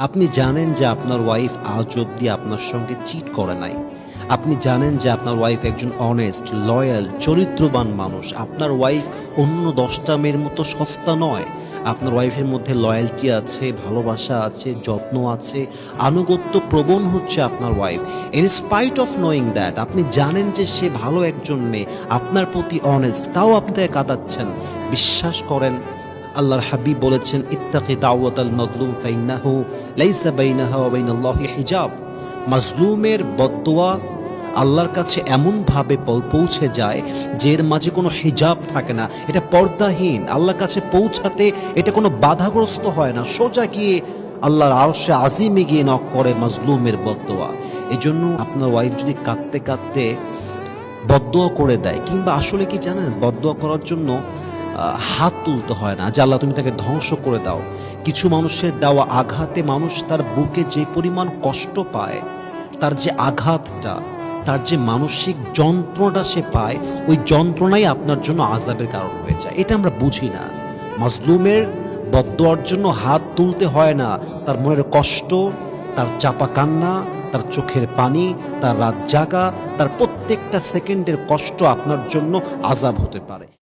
আপনি জানেন যে আপনার ওয়াইফ আজ অব্দি আপনার সঙ্গে চিট করে নাই। আপনি জানেন যে আপনার ওয়াইফ একজন অনেস্ট, লয়াল, চরিত্রবান মানুষ। আপনার ওয়াইফ অন্য ১০টা মেয়ের মতো সস্তা নয়। আপনার ওয়াইফের মধ্যে লয়্যালটি আছে, ভালোবাসা আছে, যত্ন আছে, আনুগত্য প্রবণ হচ্ছে আপনার wife. In spite of knowing that, আপনি জানেন যে সে ভালো একজন মেয়ে, আপনার প্রতি অনেস্ট, তাও আপনি তাকে কাঁদাচ্ছেন। বিশ্বাস করেন, আল্লাহর হাবিব বলেছেন, ইত্তাকি দাওয়াতাল মাজলুম ফাইন্নাহু লাইসা বাইনাহা ওয়া বাইনাল্লাহি হিজাব। মাজলুমের বদদোয়া আল্লাহর কাছে এমনভাবে পৌঁছে যায় যে এর মাঝে কোনো হিজাব থাকে না, এটা পর্দাহীন। আল্লাহর কাছে পৌঁছাতে এটা কোনো বাধাগ্রস্ত হয় না, সোজা গিয়ে আল্লাহর আরশে আজিমে গিয়ে নক করে মাজলুমের বদদোয়া। এজন্য আপনার ওয়াইফ যদি কাঁদতে কাঁদতে বদদোয়া করে দেয়, কিংবা আসলে কি জানেন, বদদোয়া করার জন্য হাত তুলতে হয় না যে আল্লাহ তুমি তাকে ধ্বংস করে দাও। কিছু মানুষের দেওয়া আঘাতে মানুষ তার বুকে যে পরিমাণ কষ্ট পায়, তার যে আঘাতটা, তার যে মানসিক যন্ত্রণাটা সে পায়, ওই যন্ত্রণাই আপনার জন্য আযাবের কারণ হয়ে যায়। এটা আমরা বুঝি না। মাজলুমের বদদোয়ার জন্য হাত তুলতে হয় না, তার মনের কষ্ট, তার চাপা কান্না, তার চোখের পানি, তার রাত জাগা, তার প্রত্যেকটা সেকেন্ডের কষ্ট আপনার জন্য আযাব হতে পারে।